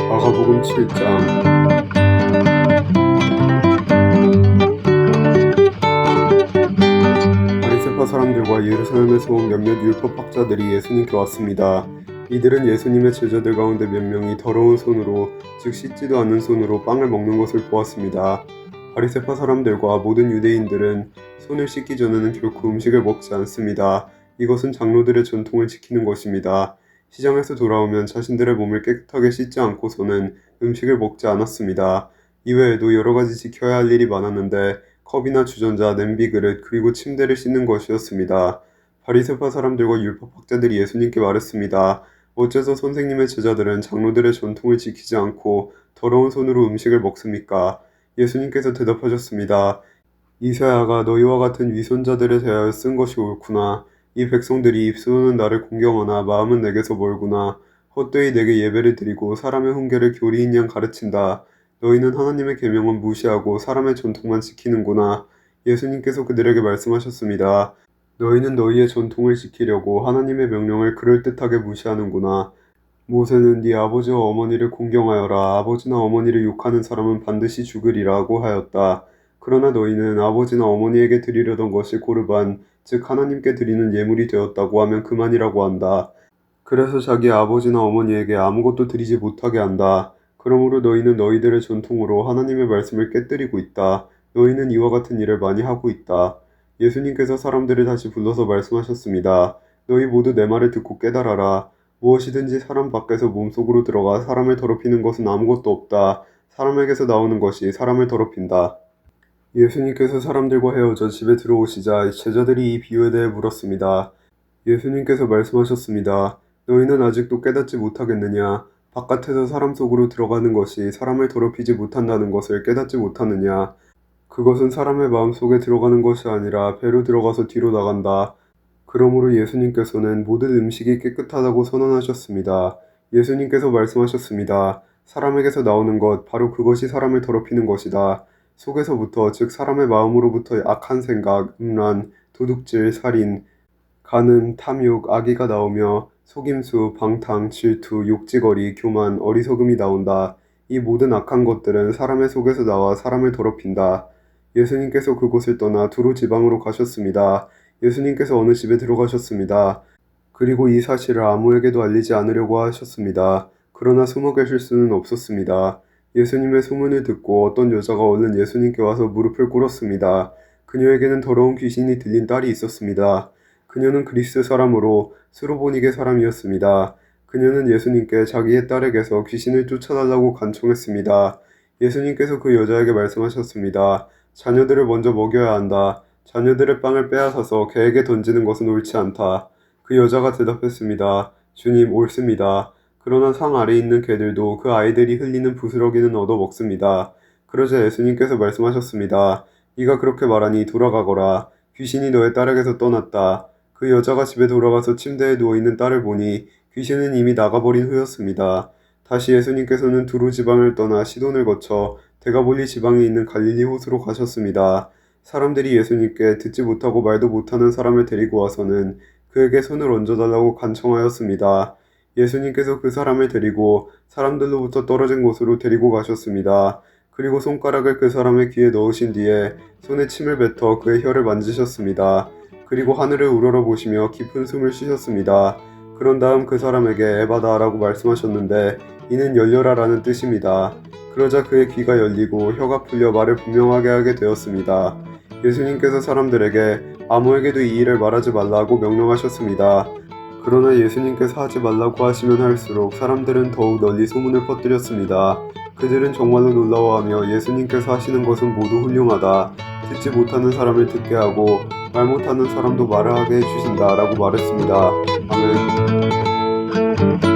마가복음 7장. 바리새파 사람들과 예루살렘에서 온 몇몇 율법학자들이 예수님께 왔습니다. 이들은 예수님의 제자들 가운데 몇 명이 더러운 손으로, 즉 씻지도 않은 손으로 빵을 먹는 것을 보았습니다. 바리새파 사람들과 모든 유대인들은 손을 씻기 전에는 결코 음식을 먹지 않습니다. 이것은 장로들의 전통을 지키는 것입니다. 시장에서 돌아오면 자신들의 몸을 깨끗하게 씻지 않고서는 음식을 먹지 않았습니다. 이외에도 여러 가지 지켜야 할 일이 많았는데 컵이나 주전자, 냄비 그릇, 그리고 침대를 씻는 것이었습니다. 바리새파 사람들과 율법학자들이 예수님께 말했습니다. 어째서 선생님의 제자들은 장로들의 전통을 지키지 않고 더러운 손으로 음식을 먹습니까? 예수님께서 대답하셨습니다. 이사야가 너희와 같은 위선자들에 대하여 쓴 것이 옳구나. 이 백성들이 입술로는 나를 공경하나 마음은 내게서 멀구나. 헛되이 내게 예배를 드리고 사람의 훈계를 교리인 양 가르친다. 너희는 하나님의 계명은 무시하고 사람의 전통만 지키는구나. 예수님께서 그들에게 말씀하셨습니다. 너희는 너희의 전통을 지키려고 하나님의 명령을 그럴듯하게 무시하는구나. 모세는 네 아버지와 어머니를 공경하여라. 아버지나 어머니를 욕하는 사람은 반드시 죽으리라고 하였다. 그러나 너희는 아버지나 어머니에게 드리려던 것이 고르반, 즉 하나님께 드리는 예물이 되었다고 하면 그만이라고 한다. 그래서 자기 아버지나 어머니에게 아무것도 드리지 못하게 한다. 그러므로 너희는 너희들의 전통으로 하나님의 말씀을 깨뜨리고 있다. 너희는 이와 같은 일을 많이 하고 있다. 예수님께서 사람들을 다시 불러서 말씀하셨습니다. 너희 모두 내 말을 듣고 깨달아라. 무엇이든지 사람 밖에서 몸속으로 들어가 사람을 더럽히는 것은 아무것도 없다. 사람에게서 나오는 것이 사람을 더럽힌다. 예수님께서 사람들과 헤어져 집에 들어오시자 제자들이 이 비유에 대해 물었습니다. 예수님께서 말씀하셨습니다. 너희는 아직도 깨닫지 못하겠느냐? 바깥에서 사람 속으로 들어가는 것이 사람을 더럽히지 못한다는 것을 깨닫지 못하느냐? 그것은 사람의 마음 속에 들어가는 것이 아니라 배로 들어가서 뒤로 나간다. 그러므로 예수님께서는 모든 음식이 깨끗하다고 선언하셨습니다. 예수님께서 말씀하셨습니다. 사람에게서 나오는 것, 바로 그것이 사람을 더럽히는 것이다. 속에서부터, 즉 사람의 마음으로부터 악한 생각, 음란, 도둑질, 살인, 간음, 탐욕, 악의가 나오며 속임수, 방탕, 질투, 욕지거리, 교만, 어리석음이 나온다. 이 모든 악한 것들은 사람의 속에서 나와 사람을 더럽힌다. 예수님께서 그곳을 떠나 두로 지방으로 가셨습니다. 예수님께서 어느 집에 들어가셨습니다. 그리고 이 사실을 아무에게도 알리지 않으려고 하셨습니다. 그러나 숨어 계실 수는 없었습니다. 예수님의 소문을 듣고 어떤 여자가 얼른 예수님께 와서 무릎을 꿇었습니다. 그녀에게는 더러운 귀신이 들린 딸이 있었습니다. 그녀는 그리스 사람으로 스로보니게 사람이었습니다. 그녀는 예수님께 자기의 딸에게서 귀신을 쫓아달라고 간청했습니다. 예수님께서 그 여자에게 말씀하셨습니다. 자녀들을 먼저 먹여야 한다. 자녀들의 빵을 빼앗아서 개에게 던지는 것은 옳지 않다. 그 여자가 대답했습니다. 주님, 옳습니다. 그러나 상 아래에 있는 개들도 그 아이들이 흘리는 부스러기는 얻어 먹습니다. 그러자 예수님께서 말씀하셨습니다. 네가 그렇게 말하니 돌아가거라. 귀신이 너의 딸에게서 떠났다. 그 여자가 집에 돌아가서 침대에 누워있는 딸을 보니 귀신은 이미 나가버린 후였습니다. 다시 예수님께서는 두루 지방을 떠나 시돈을 거쳐 데가볼리 지방에 있는 갈릴리 호수로 가셨습니다. 사람들이 예수님께 듣지 못하고 말도 못하는 사람을 데리고 와서는 그에게 손을 얹어달라고 간청하였습니다. 예수님께서 그 사람을 데리고 사람들로부터 떨어진 곳으로 데리고 가셨습니다. 그리고 손가락을 그 사람의 귀에 넣으신 뒤에 손에 침을 뱉어 그의 혀를 만지셨습니다. 그리고 하늘을 우러러보시며 깊은 숨을 쉬셨습니다. 그런 다음 그 사람에게 에바다 라고 말씀하셨는데 이는 열려라 라는 뜻입니다. 그러자 그의 귀가 열리고 혀가 풀려 말을 분명하게 하게 되었습니다. 예수님께서 사람들에게 아무에게도 이 일을 말하지 말라고 명령하셨습니다. 그러나 예수님께서 하지 말라고 하시면 할수록 사람들은 더욱 널리 소문을 퍼뜨렸습니다. 그들은 정말로 놀라워하며 예수님께서 하시는 것은 모두 훌륭하다. 듣지 못하는 사람을 듣게 하고 말 못하는 사람도 말을 하게 해주신다 라고 말했습니다. 아멘.